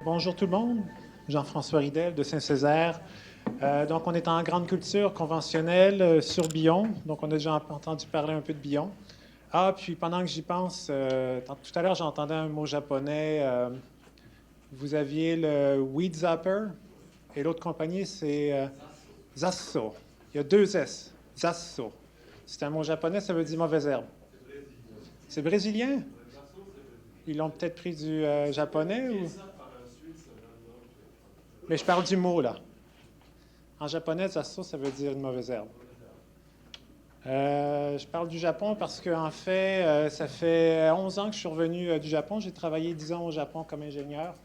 Bonjour tout le monde, Jean-François Ridel de Saint-Césaire. Donc, on est en grande culture conventionnelle sur Bion. Donc, on a déjà entendu parler un peu de Bion. Ah, puis pendant que j'y pense, tout à l'heure, j'entendais un mot japonais. Vous aviez le Weed Zapper et l'autre compagnie, c'est Zasso. Il y a deux S. Zasso. C'est un mot japonais, ça veut dire mauvaise herbe. C'est brésilien? Ils l'ont peut-être pris du japonais ou... Mais je parle du mot, là. En japonais, zasso, ça veut dire une mauvaise herbe. Je parle du Japon parce que, en fait, ça fait 11 ans que je suis revenu du Japon. J'ai travaillé 10 ans au Japon comme ingénieur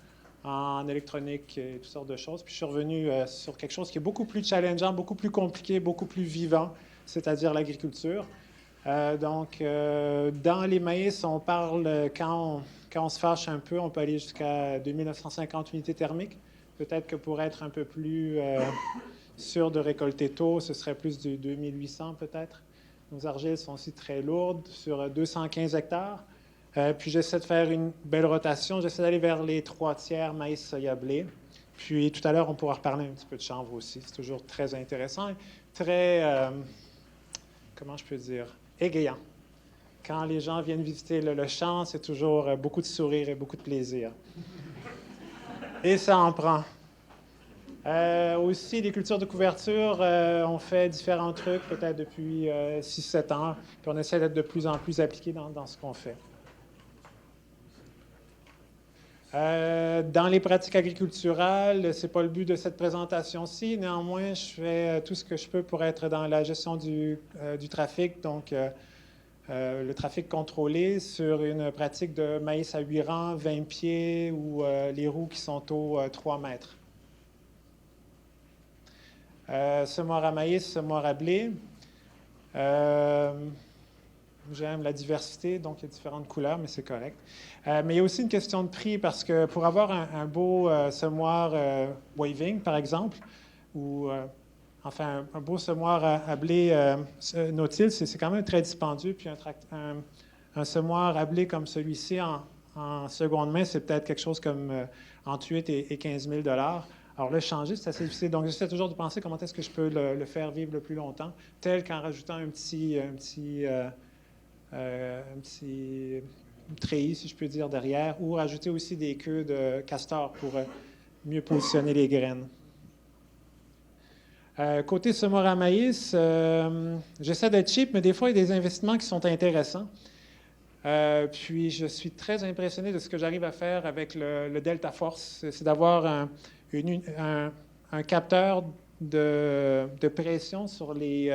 en électronique et toutes sortes de choses. Puis je suis revenu sur quelque chose qui est beaucoup plus challengeant, beaucoup plus compliqué, beaucoup plus vivant, c'est-à-dire l'agriculture. Dans les maïs, on parle, quand on se fâche un peu, on peut aller jusqu'à 2950 unités thermiques. Peut-être que pour être un peu plus sûr de récolter tôt, ce serait plus de 2800 peut-être. Nos argiles sont aussi très lourdes, sur 215 hectares. Puis j'essaie de faire une belle rotation. J'essaie d'aller vers les 3 tiers maïs, soya, blé. Puis tout à l'heure, on pourra reparler un petit peu de chanvre aussi. C'est toujours très intéressant, très, comment je peux dire, égayant. Quand les gens viennent visiter le champ, c'est toujours beaucoup de sourires et beaucoup de plaisir. Et ça en prend. Aussi, les cultures de couverture, on fait différents trucs, peut-être depuis 6-7 ans, puis on essaie d'être de plus en plus appliqué dans ce qu'on fait. Dans les pratiques agriculturales, ce n'est pas le but de cette présentation-ci. Néanmoins, je fais tout ce que je peux pour être dans la gestion du trafic, donc le trafic contrôlé sur une pratique de maïs à 8 rangs, 20 pieds ou les roues qui sont aux 3 mètres. Semoir à maïs, semoir à blé. J'aime la diversité, donc il y a différentes couleurs, mais c'est correct. Mais il y a aussi une question de prix, parce que pour avoir un beau semoir waving, par exemple, ou enfin un beau semoir à blé Nautilus, c'est quand même très dispendieux. Puis un semoir à blé comme celui-ci en seconde main, c'est peut-être quelque chose comme entre 8 et 15 000 $. Alors, le changer, c'est assez difficile. Donc, j'essaie toujours de penser comment est-ce que je peux le faire vivre le plus longtemps, tel qu'en rajoutant un petit treillis, si je peux dire, derrière, ou rajouter aussi des queues de castor pour mieux positionner les graines. Côté semoir à maïs, j'essaie d'être cheap, mais des fois, il y a des investissements qui sont intéressants. Puis, je suis très impressionné de ce que j'arrive à faire avec le Delta Force. C'est d'avoir un capteur de pression sur les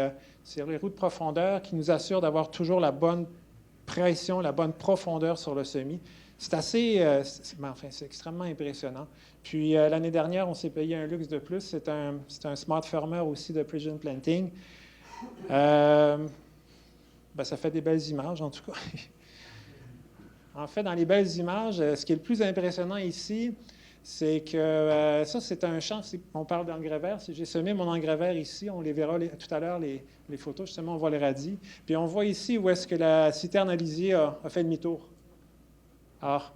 roues de profondeur qui nous assure d'avoir toujours la bonne pression, la bonne profondeur sur le semis. C'est c'est extrêmement impressionnant. Puis l'année dernière, on s'est payé un luxe de plus. C'est un Smart Farmer aussi de Precision Planting. Ça fait des belles images, en tout cas. En fait, dans les belles images, ce qui est le plus impressionnant ici, c'est que ça, c'est un champ. On parle d'engrais vert. Si j'ai semé mon engrais vert ici, on les verra tout à l'heure, les photos. Justement, on voit les radis. Puis on voit ici où est-ce que la citerne à lisier a fait demi-tour. Alors,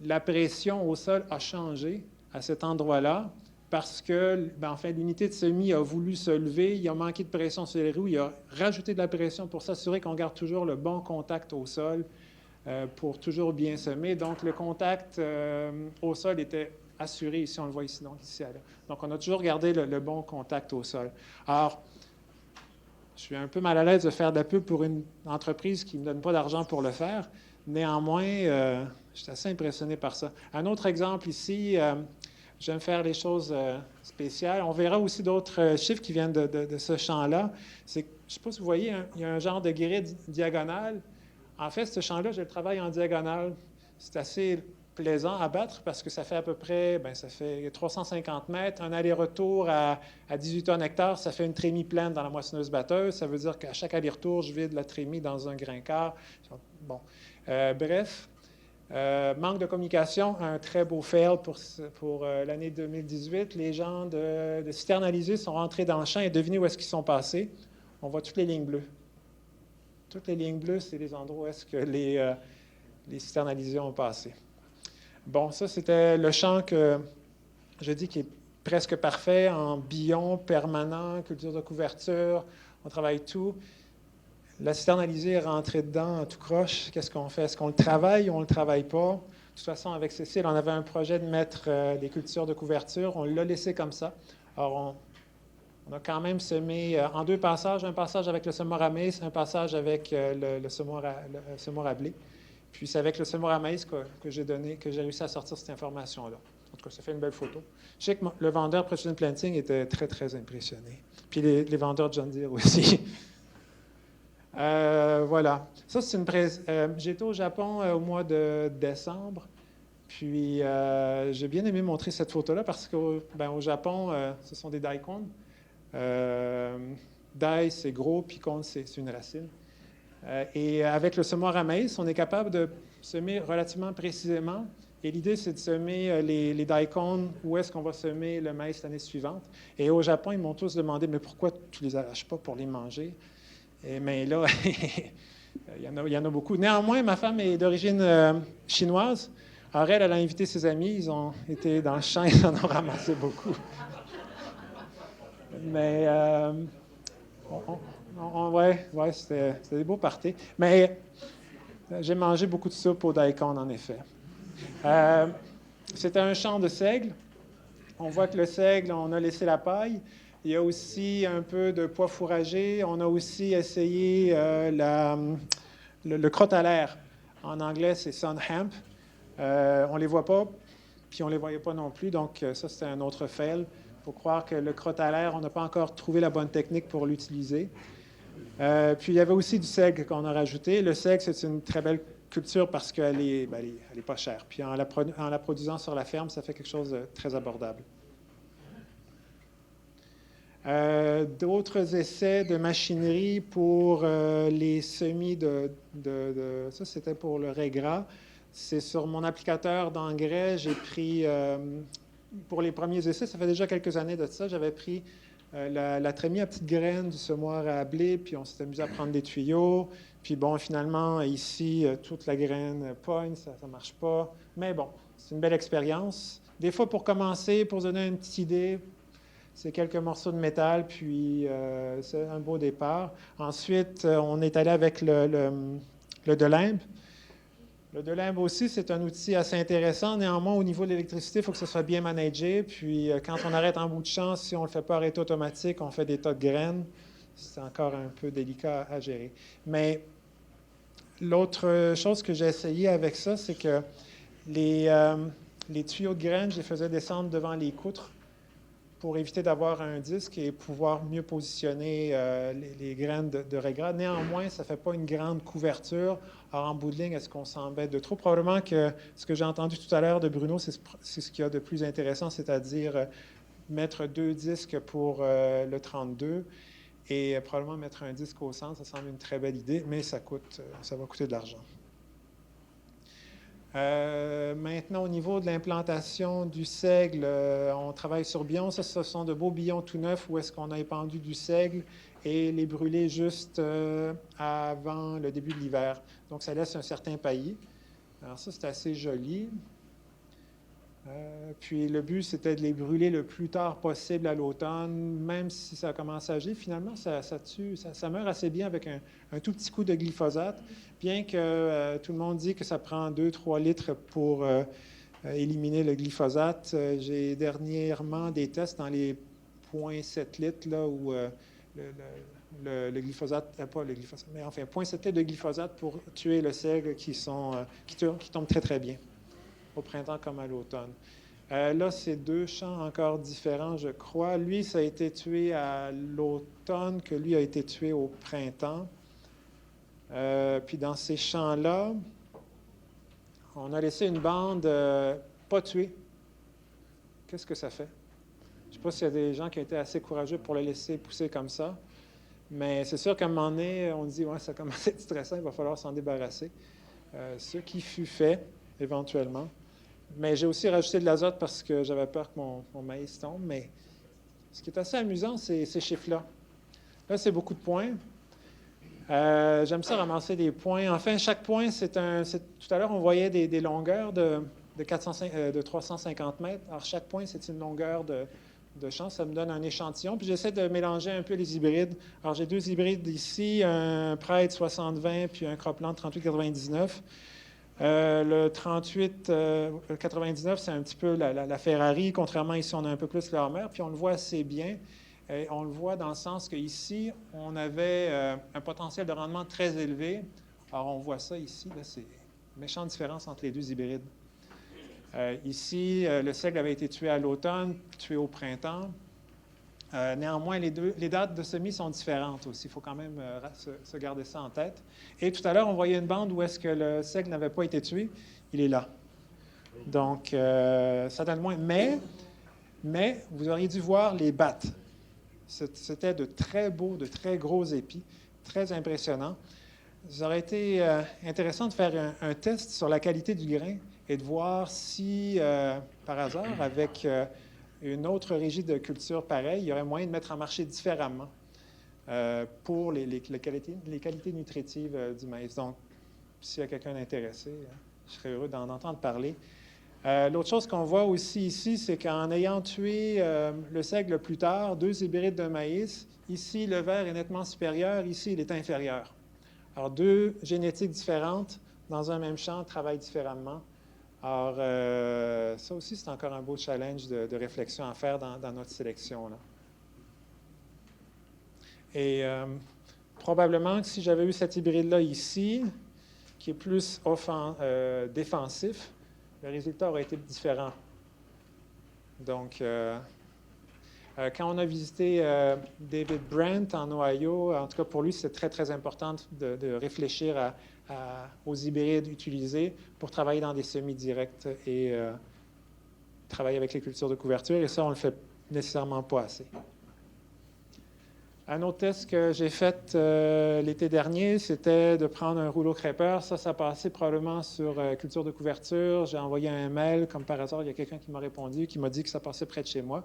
la pression au sol a changé à cet endroit-là parce que, l'unité de semis a voulu se lever. Il a manqué de pression sur les roues. Il a rajouté de la pression pour s'assurer qu'on garde toujours le bon contact au sol. Pour toujours bien semer. Donc, le contact au sol était assuré ici, on le voit ici, donc ici à là. Donc, on a toujours gardé le bon contact au sol. Alors, je suis un peu mal à l'aise de faire de la pub pour une entreprise qui ne me donne pas d'argent pour le faire. Néanmoins, je suis assez impressionné par ça. Un autre exemple ici, j'aime faire les choses spéciales. On verra aussi d'autres chiffres qui viennent de ce champ-là. Je ne sais pas si vous voyez, il y a un genre de grille diagonale. En fait, ce champ-là, je le travaille en diagonale. C'est assez plaisant à battre parce que ça fait à peu près, ça fait 350 mètres. Un aller-retour à 18 tonnes hectare, ça fait une trémie pleine dans la moissonneuse-batteuse. Ça veut dire qu'à chaque aller-retour, je vide la trémie dans un grain-quart. Bon. Bref, manque de communication, un très beau fail pour l'année 2018. Les gens de citernes alizées sont rentrés dans le champ et devinez où est-ce qu'ils sont passés. On voit toutes les lignes bleues. Toutes les lignes bleues, c'est les endroits où est-ce que les citernes alizées ont passé. Bon, ça, c'était le champ que je dis qui est presque parfait en billon permanent, culture de couverture, on travaille tout. La citerne Alizée est rentrée dedans tout croche. Qu'est-ce qu'on fait? Est-ce qu'on le travaille ou on ne le travaille pas? De toute façon, avec Cécile, on avait un projet de mettre des cultures de couverture. On l'a laissé comme ça. Alors, on a quand même semé en deux passages, un passage avec le semoir à maïs, un passage avec le semoir à blé. Puis c'est avec le semoir à maïs que j'ai réussi à sortir cette information-là. En tout cas, ça fait une belle photo. Je sais que le vendeur Precision Planting était très, très impressionné. Puis les vendeurs de John Deere aussi. Voilà. Ça, c'est j'étais au Japon au mois de décembre. Puis j'ai bien aimé montrer cette photo-là parce qu'au Japon, ce sont des daikon. Dai, c'est gros, puis kon, c'est une racine. Et avec le semoir à maïs, on est capable de semer relativement précisément. Et l'idée, c'est de semer les daikon où est-ce qu'on va semer le maïs l'année suivante. Et au Japon, ils m'ont tous demandé, mais pourquoi tu ne les arraches pas pour les manger? Mais là, il y en a beaucoup. Néanmoins, ma femme est d'origine chinoise. Alors, elle a invité ses amis. Ils ont été dans le champ, ils en ont ramassé beaucoup. Mais, ouais, c'était des beaux parties. Mais j'ai mangé beaucoup de soupe au daikon, en effet. C'était un champ de seigle. On voit que le seigle, on a laissé la paille. Il y a aussi un peu de pois fourragé. On a aussi essayé le crotte-à-l'air. En anglais, c'est sun hemp. On ne les voit pas, puis on ne les voyait pas non plus. Donc, ça, c'était un autre fail. Il faut croire que le crotte-à-l'air, on n'a pas encore trouvé la bonne technique pour l'utiliser. Puis, il y avait aussi du seigle qu'on a rajouté. Le seigle, c'est une très belle culture parce qu'elle est pas chère. Puis, en la produisant sur la ferme, ça fait quelque chose de très abordable. D'autres essais de machinerie pour les semis ça, c'était pour le raie gras. C'est sur mon applicateur d'engrais, j'ai pris, pour les premiers essais, ça fait déjà quelques années de ça, j'avais pris la trémie à petites graines du semoir à blé, puis on s'est amusé à prendre des tuyaux. Puis bon, finalement, ici, toute la graine pogne, ça ne marche pas. Mais bon, c'est une belle expérience. Des fois, pour commencer, pour donner une petite idée, c'est quelques morceaux de métal, puis c'est un beau départ. Ensuite, on est allé avec le Delimbe. Le Delimbe aussi, c'est un outil assez intéressant. Néanmoins, au niveau de l'électricité, il faut que ce soit bien managé. Puis, quand on arrête en bout de champ, si on ne le fait pas arrêter automatique, on fait des tas de graines. C'est encore un peu délicat à gérer. Mais l'autre chose que j'ai essayé avec ça, c'est que les tuyaux de graines, je les faisais descendre devant les poutres pour éviter d'avoir un disque et pouvoir mieux positionner les graines de raie gras. Néanmoins, ça ne fait pas une grande couverture. Alors, en bout de ligne, est-ce qu'on s'embête de trop? Probablement que ce que j'ai entendu tout à l'heure de Bruno, c'est ce qu'il y a de plus intéressant, c'est-à-dire mettre 2 disques pour le 32 et probablement mettre un disque au centre. Ça semble une très belle idée, mais ça va coûter de l'argent. Maintenant, au niveau de l'implantation du seigle, on travaille sur billons. Ça, ce sont de beaux billons tout neufs où est-ce qu'on a épandu du seigle et les brûler juste avant le début de l'hiver. Donc, ça laisse un certain paillis. Alors ça, c'est assez joli. Puis le but, c'était de les brûler le plus tard possible à l'automne, même si ça commence à agir. Finalement, ça meurt assez bien avec un tout petit coup de glyphosate, bien que tout le monde dit que ça prend 2-3 litres pour éliminer le glyphosate. J'ai dernièrement des tests dans les 0,7 litres, là, où le glyphosate, pas le glyphosate, mais enfin 0,7 litres de glyphosate pour tuer le seigle qui tombent très, très bien au printemps comme à l'automne. Là, c'est 2 champs encore différents, je crois. Lui, ça a été tué à l'automne, que lui a été tué au printemps. Puis dans ces champs-là, on a laissé une bande pas tuée. Qu'est-ce que ça fait? Je ne sais pas s'il y a des gens qui ont été assez courageux pour le laisser pousser comme ça. Mais c'est sûr qu'à un moment donné, on dit, ouais, ça commence à être stressant, il va falloir s'en débarrasser. Ce qui fut fait, éventuellement. Mais j'ai aussi rajouté de l'azote parce que j'avais peur que mon maïs tombe. Mais ce qui est assez amusant, c'est ces chiffres-là. Là, c'est beaucoup de points. J'aime ça ramasser des points. Enfin, chaque point, tout à l'heure, on voyait des longueurs de de 350 mètres. Alors, chaque point, c'est une longueur de champ. Ça me donne un échantillon. Puis, j'essaie de mélanger un peu les hybrides. Alors, j'ai 2 hybrides ici, un Pride 60-20 puis un Cropland 38-99. Le 38-99, c'est un petit peu la Ferrari. Contrairement, ici, on a un peu plus la Hummer. Puis, on le voit assez bien. Et on le voit dans le sens qu'ici, on avait un potentiel de rendement très élevé. Alors, on voit ça ici. Là, c'est une méchante différence entre les 2 hybrides. Ici, le seigle avait été tué à l'automne, tué au printemps. Néanmoins, les dates de semis sont différentes aussi. Il faut quand même se garder ça en tête. Et tout à l'heure, on voyait une bande où est-ce que le seigle n'avait pas été tué. Il est là. Donc, ça donne moins. Mais vous auriez dû voir les battes. C'était de très beaux, de très gros épis, très impressionnants. Ça aurait été intéressant de faire un test sur la qualité du grain et de voir si, par hasard, avec une autre régie de culture pareille, il y aurait moyen de mettre en marché différemment pour les qualités nutritives du maïs. Donc, s'il y a quelqu'un d'intéressé, je serais heureux d'en entendre parler. L'autre chose qu'on voit aussi ici, c'est qu'en ayant tué le seigle plus tard, 2 hybrides de maïs, ici, le vert est nettement supérieur, ici, il est inférieur. Alors, 2 génétiques différentes dans un même champ travaillent différemment. Alors, ça aussi, c'est encore un beau challenge de réflexion à faire dans notre sélection, là. Et probablement que si j'avais eu cet hybride-là ici, qui est plus défensif, le résultat aurait été différent. Donc, quand on a visité David Brent en Ohio, en tout cas pour lui, c'est très, très important de réfléchir aux hybrides utilisés pour travailler dans des semis directs et travailler avec les cultures de couverture. Et ça, on ne le fait nécessairement pas assez. Un autre test que j'ai fait l'été dernier, c'était de prendre un rouleau crêpeur. Ça passait probablement sur culture de couverture. J'ai envoyé un mail, comme par hasard, il y a quelqu'un qui m'a répondu, qui m'a dit que ça passait près de chez moi.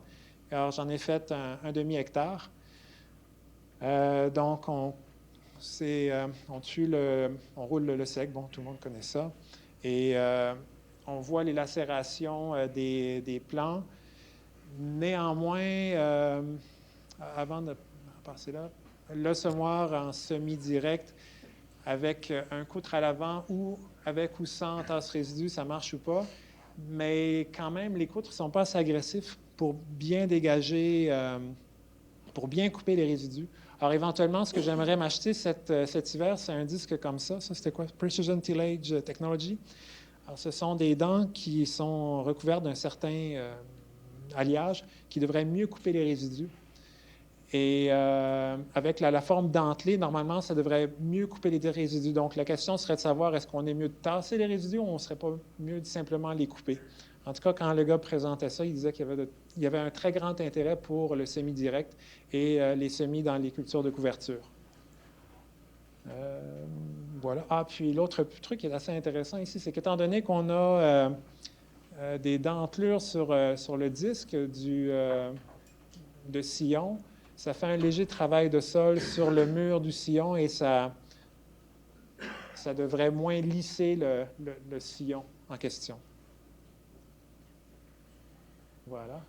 Alors, j'en ai fait un demi-hectare. Donc, on roule le seigle. Bon, tout le monde connaît ça. Et on voit les lacérations des plants. Néanmoins, avant de passer là, le semoir en semi-direct avec un coutre à l'avant ou avec ou sans tasse résidus, ça marche ou pas. Mais quand même, les coutres ne sont pas assez agressifs pour bien dégager, pour bien couper les résidus. Alors, éventuellement, ce que j'aimerais m'acheter cet hiver, c'est un disque comme ça. Ça, c'était quoi? Precision Tillage Technology. Alors, ce sont des dents qui sont recouvertes d'un certain alliage qui devrait mieux couper les résidus. Et avec la forme dentelée, normalement, ça devrait mieux couper les résidus. Donc, la question serait de savoir, est-ce qu'on est mieux de tasser les résidus ou on ne serait pas mieux de simplement les couper? En tout cas, quand le gars présentait ça, il disait qu'il y avait un très grand intérêt pour le semi-direct et les semis dans les cultures de couverture. Voilà. Ah, puis l'autre truc qui est assez intéressant ici, c'est qu'étant donné qu'on a des dentelures sur le disque de sillon, ça fait un léger travail de sol sur le mur du sillon et ça devrait moins lisser le sillon en question. Voilà.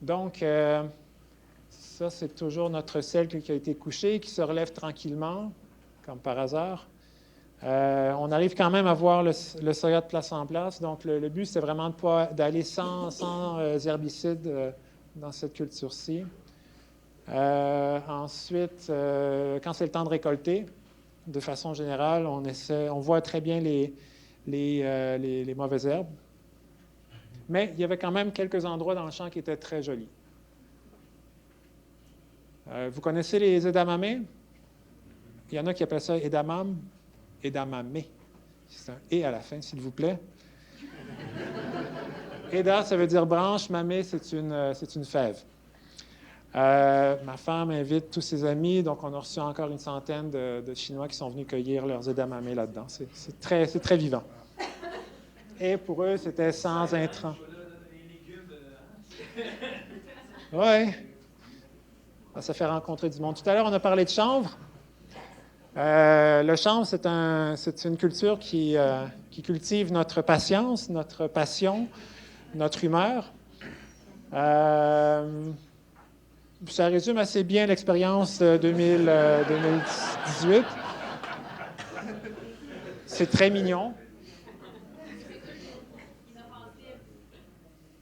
Donc, ça, c'est toujours notre seigle qui a été couché, qui se relève tranquillement, comme par hasard. On arrive quand même à voir le soya de place en place. Donc, le but, c'est vraiment d'aller sans herbicides dans cette culture-ci. Ensuite, quand c'est le temps de récolter, de façon générale, on voit très bien les mauvaises herbes. Mais il y avait quand même quelques endroits dans le champ qui étaient très jolis. Vous connaissez les edamamés? Il y en a qui appellent ça edamame, edamamé. C'est un « et » à la fin, s'il vous plaît. Eda, ça veut dire branche, mamé, c'est une fève. Ma femme invite tous ses amis, donc on a reçu encore une centaine de Chinois qui sont venus cueillir leurs edamamés là-dedans. C'est très vivant. Et pour eux, c'était sans intrants. Oui. Ça fait rencontrer du monde. Tout à l'heure, on a parlé de chanvre. Le chanvre, c'est une culture qui cultive notre patience, notre passion, notre humeur. Ça résume assez bien l'expérience 2018. C'est très mignon.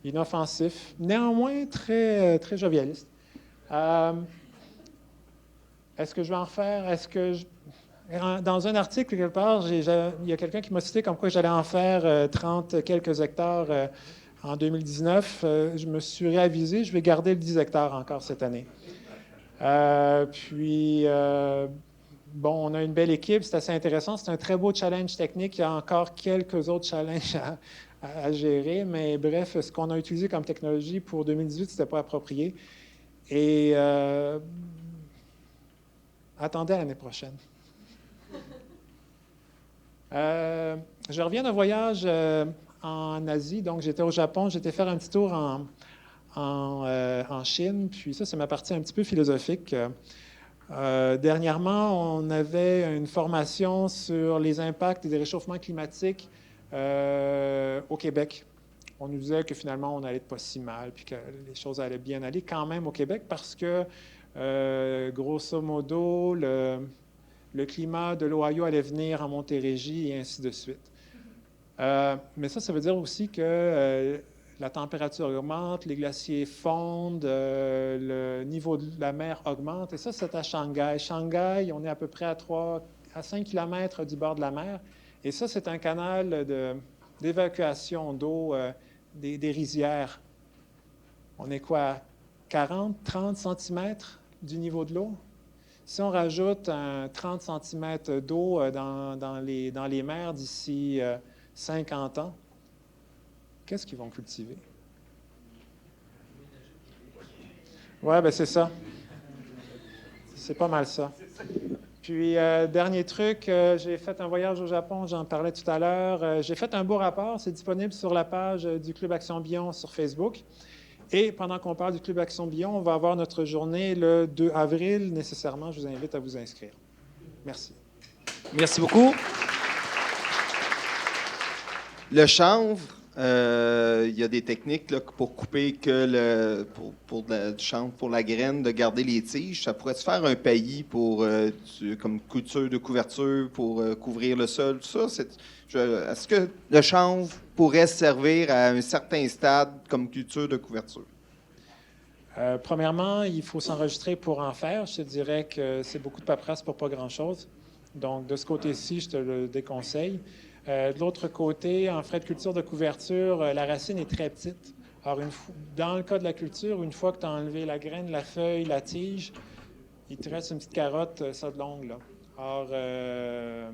Inoffensif. Néanmoins, très, très jovialiste. Est-ce que je vais en faire? Dans un article, quelque part, il y a quelqu'un qui m'a cité comme quoi j'allais en faire 30 quelques hectares en 2019. Je me suis réavisé, je vais garder le 10 hectares encore cette année. Bon, on a une belle équipe, c'est assez intéressant. C'est un très beau challenge technique. Il y a encore quelques autres challenges à gérer, mais bref, ce qu'on a utilisé comme technologie pour 2018, ce n'était pas approprié. Et attendez à l'année prochaine. Je reviens d'un voyage en Asie, donc j'étais au Japon, j'étais faire un petit tour en Chine, puis ça, c'est ma partie un petit peu philosophique. Dernièrement, on avait une formation sur les impacts des réchauffements climatiques au Québec. On nous disait que finalement, on allait pas si mal, puis que les choses allaient bien aller quand même au Québec parce que, grosso modo, le climat de l'Ohio allait venir en Montérégie et ainsi de suite. Mais ça veut dire aussi que la température augmente, les glaciers fondent, le niveau de la mer augmente. Et ça, c'est à Shanghai. Shanghai, on est à peu près à 5 km du bord de la mer. Et ça, c'est un canal d'évacuation d'eau des rizières. On est quoi? 40, 30 cm du niveau de l'eau? Si on rajoute 30 cm d'eau dans les mers d'ici 50 ans, qu'est-ce qu'ils vont cultiver? Oui, bien c'est ça. C'est pas mal ça. Puis, dernier truc, j'ai fait un voyage au Japon, j'en parlais tout à l'heure. J'ai fait un beau rapport, c'est disponible sur la page du Club Action Bion sur Facebook. Et pendant qu'on parle du Club Action Bion, on va avoir notre journée le 2 avril. Nécessairement, je vous invite à vous inscrire. Merci. Merci beaucoup. Le chanvre, il y a des techniques là, pour couper du chanvre pour la graine, de garder les tiges. Ça pourrait se faire un paillis pour, comme couture de couverture pour couvrir le sol, tout ça. Est-ce que le chanvre pourrait servir à un certain stade comme culture de couverture? Premièrement, il faut s'enregistrer pour en faire. Je te dirais que c'est beaucoup de paperasse pour pas grand-chose. Donc, de ce côté-ci, je te le déconseille. De l'autre côté, en frais de culture de couverture, la racine est très petite. Alors, dans le cas de la culture, une fois que tu as enlevé la graine, la feuille, la tige, il te reste une petite carotte, ça de longue, là. Alors, je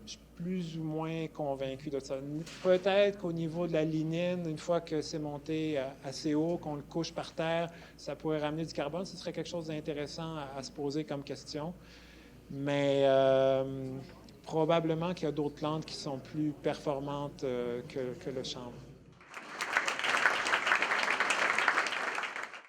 suis plus ou moins convaincu de ça. Peut-être qu'au niveau de la lignine, une fois que c'est monté assez haut, qu'on le couche par terre, ça pourrait ramener du carbone. Ce serait quelque chose d'intéressant à se poser comme question. Mais probablement qu'il y a d'autres plantes qui sont plus performantes que le chanvre.